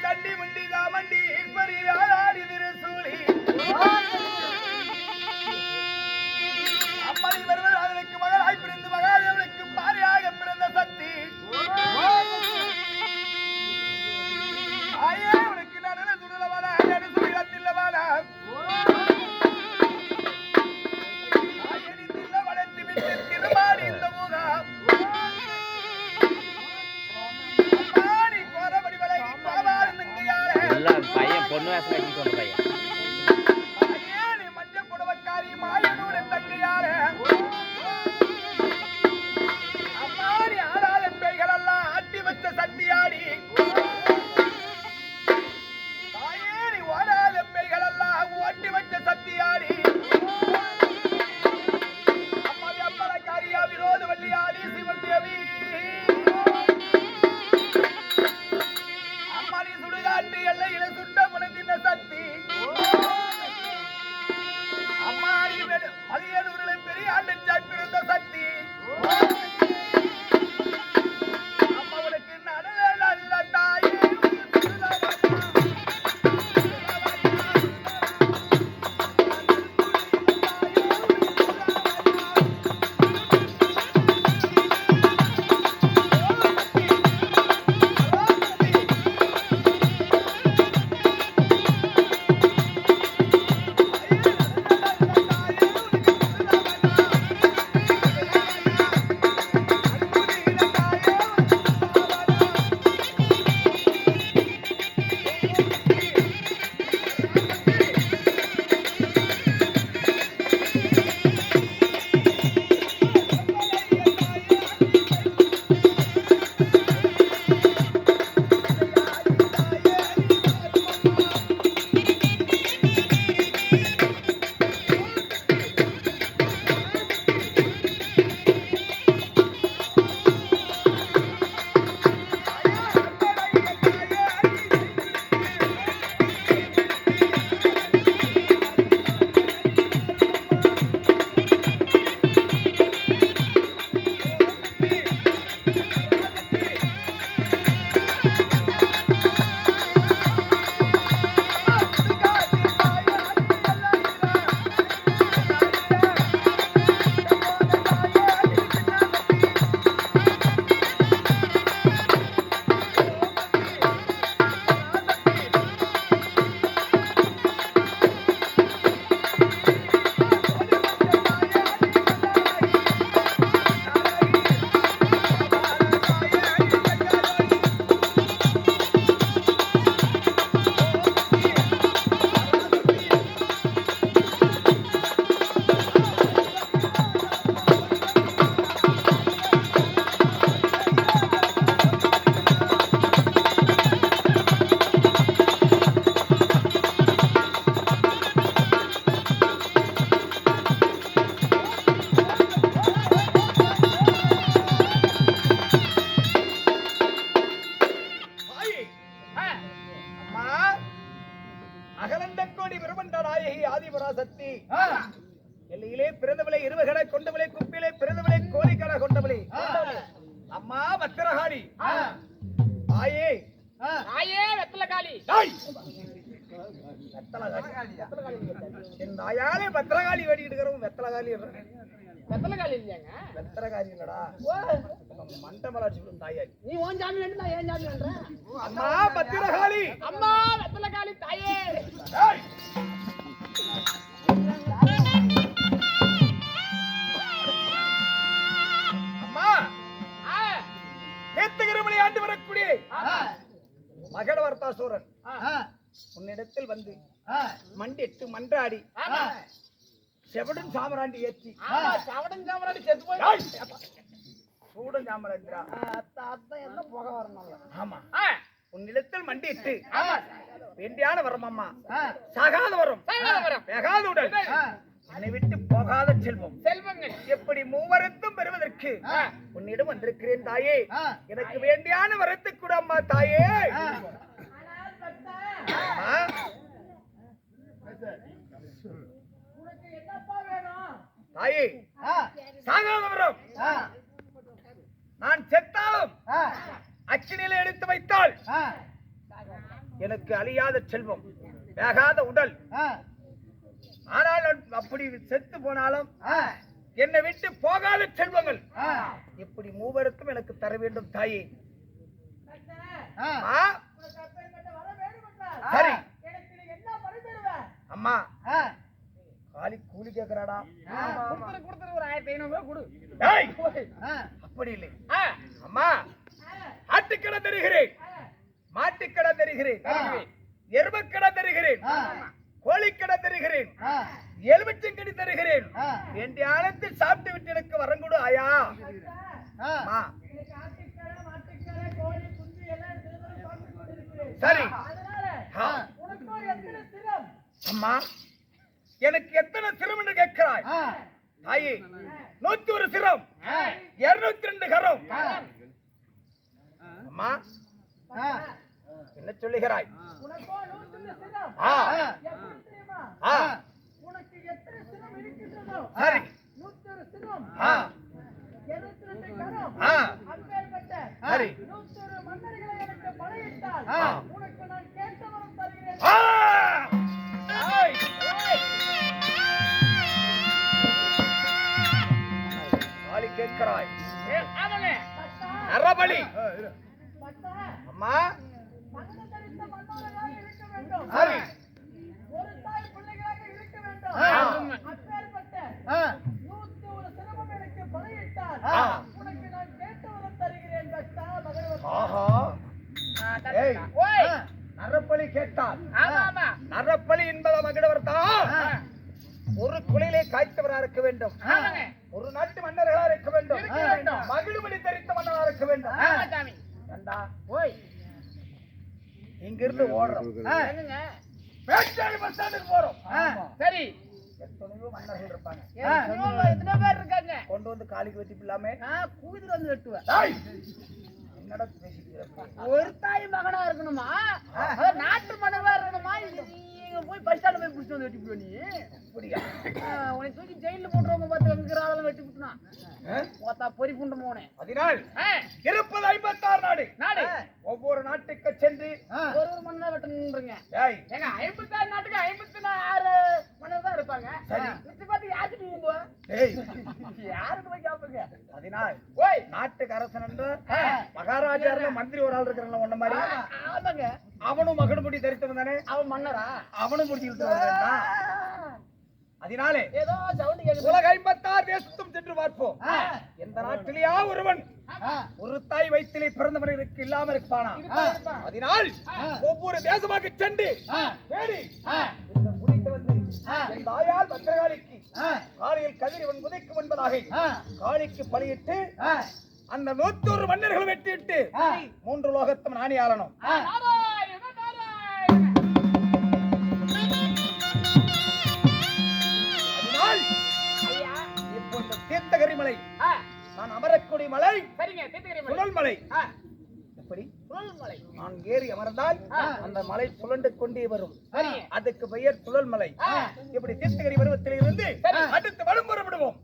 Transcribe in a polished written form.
தண்டி முண்டி தாமண்டி ஈஸ்வரி வேளாடி திருசூலி அம்மணி வருவதற்கு மகளாய் பிறந்து மகாதேவனுக்கு பாரியாக பிறந்த சக்தி ஆயே உனக்கு நடன சுடலவான நடுசுடத்தில்லவான ஆயனி தில்ல வளர்த்து விட்டு திருமாடி இந்த முகம் அம்மாடி கோரபடி வளைகி கோபால் நங்கையாளே எல்லாம் பையன் பொண்ணு வாசல் கட்டிட்டு வந்த பையன் ஆயே மஞ்ச புடவக்காரி மாயனூர் தங்கையாளே அம்மாடி ஆடாத பேய்கள் எல்லாம் ஆட்டி வச்ச சக்தியாடி ஓட்டி வச்ச சத்தியாடி அம்மாவி அம்மரக்காரியா விரோத வள்ளியாடி சிவந்தேவி அம்மாடி சுடுகாட்டு எல்லையில சுட்ட முனைத்தின சக்தி அம்மாடி மலையனூரில் பெரிய ஆண்டு பிறந்த சக்தி அம்மாவுக்கு நடல நல்ல தாயே அகலண்டக்கோடி பிரபண்ட நாயகி ஆதிபராசக்தி எல்லையிலே பிறந்தவளை இருவகடை கொண்டவளை குப்பிலே பிறந்தவளை கோழிக்கடை கொண்டவளை அம்மா பத்திரகாளி ஆயே ஆயே வெத்தலகாளி என் நாயாலே பத்திரகாளி வேடிக்கிட்டு இருக்கிறவங்க வெத்தலகாளி வெத்தலகாளி இல்லையாங்க வெத்தலகாளி இல்லடா மண்டமலாட்சி தாயாரி நீ ஓன் ஜாமி வேண்டா ஏன் ஜாமி வேண்ட அம்மா பத்திரகாளி அம்மா வெத்தலகாளி தாயே அம்மா ஏத்துகிறவளை ஆண்டு வரக்கூடிய மகளவர்த்தாசூரன் உன்னிடத்தில் வந்து மண்டிட்டு மன்றாடி செவடும் சாமராண்டி ஏற்றி செவடும் சாமராண்டி செத்து போய் சூடும் சாமராண்டிரா அதான் என்ன போக வரணும் ஆமா உன்னிடத்தில் மண்டிட்டு வேண்டியான வரம் அம்மா சாகாத வரம் வேகாத உடல் என்னை விட்டு போகாத செல்வம் செல்வங்கள் எப்படி மூவரத்தும் பெறுவதற்கு உன்னிடம் வந்திருக்கிறேன் தாயே எனக்கு வேண்டியான வரத்தை கூட அம்மா தாயே தாயே சாகாத வரம் நான் செத்தாலும் அக்கினியில எடுத்து வைத்தால் எனக்கு அழியாத செல்வம், வேகாத உடல். ஆனால் அப்படி செத்து போனாலும் என்னை விட்டு போகாத செல்வங்கள் இப்படி மூவருக்கும் எனக்கு தர வேண்டும் தாயே. சரி அம்மா, காலி கூலி கேக்குறாடா. கொடுத்துரு ஒரு 1500 கொடு. அப்படி இல்லை அம்மா, ஆட்டுக்கடை தருகிறேன், மாட்டுக்கடை தருகிறேன், எருமக்கடை தருகிறேன், கோழிக்கடை தருகிறேன், எலுமிச்சங்கடி தருகிறேன். வேண்டிய ஆழத்தில் சாப்பிட்டு விட்டு எனக்கு வரங்கூடு ஆயா. சரி அம்மா, எனக்கு எத்தனை சிரம் என்று கேட்கிறாய் தாயே? 101 சிரம், 202 கரம். அம்மா என்ன சொல்லுகிறாய்? சரி சரி காலி கேட்கிறாய் நரபலி. அம்மா சரி நரப்பலி கேட்டால் நரப்பலி என்பத மகிழவர் தான் ஒரு குலையிலே காய்த்தவரா இருக்க வேண்டும், ஒரு நாட்டு மன்னர்களா இருக்க வேண்டும், மகிழ்மணி தரித்த மன்னரா இருக்க வேண்டும். இங்கிருந்து ஓடுறோம், பேச்சாளி பஸ் ஸ்டாண்டுக்கு போறோம். சரி, எத்தனையோ மன்னர்கள் இருப்பாங்க, எத்தனை பேர் இருக்காங்க. கொண்டு வந்து காலிக்கு வெட்டி இல்லாம கூதிர் வந்து வெட்டுவேன். என்னடா பேசிட்டு ஒரு தாய் மகனா இருக்கணுமா, நாட்டு மன்னவா இருக்கணுமா? நீங்க போய் பஸ் ஸ்டாண்ட் போய் புடிச்சு வந்து வெட்டி போய் நீ அப்படியா? உன்னை தூக்கி ஜெயில போட்டுறவங்க பார்த்து எங்கிறாலும் வெட்டி விட்டுனா போத்தா பொறி புண்டு போனேன். அதனால் இருப்பது 56 நாடு. நாடு ஒவ்வொரு நாட்டுக்கு சென்று ஒரு ஒரு மன்னரா வெட்டணும்ன்றீங்க. ஏய் ஏங்க 56 நாட்டுக்கு 56 மன்னர் தான் இருப்பாங்க. மிச்ச பார்த்து யாருக்கு நீங்க ஏய் யாருக்கு போய் கேட்பீங்க? அதனால் ஓய் நாட்டுக்கு அரசன் என்று மகாராஜா இருந்த மந்திரி ஒரு ஆள் இருக்கிறாங்க ஒன்ன மாதிரி. ஆமாங்க, அவனும் மகனுபடி தரித்தவன் தானே, அவன் மன்னரா? அவனும் முடிச்சுட்டு வந்தான். அதனாலே ஏதோ சவுண்ட் கேக்குது. உலக 56 தேசத்தும் சென்று பார்ப்போம். எந்த நாட்டிலேயா ஒருவன் ஒரு தாய் வயிற்றிலே பிறந்தவர்களுக்கு இல்லாம இருப்பானா? அதனால் ஒவ்வொரு தேசமாக சென்று தேடி இந்த முடித்து வந்து என் தாயால் பத்திரகாளிக்கு காலையில் கதிரவன் உதைக்கும் என்பதாக காளிக்கு பலியிட்டு அந்த 101 மன்னர்கள் வெட்டிவிட்டு 3 லோகத்தும் நாணி ஆளணும். தீர்த்தகிரி மலை, நான் அமரக்கூடிய மலை, சுழல் மலை. எப்படி நான் ஏறி அமர்ந்தால் அந்த மலை சுழண்டு கொண்டே வரும், அதுக்கு பெயர் சுழல் மலை. இப்படி தீர்த்தகிரி பருவத்தில் இருந்து அடுத்து வரும் புறப்படுவோம்.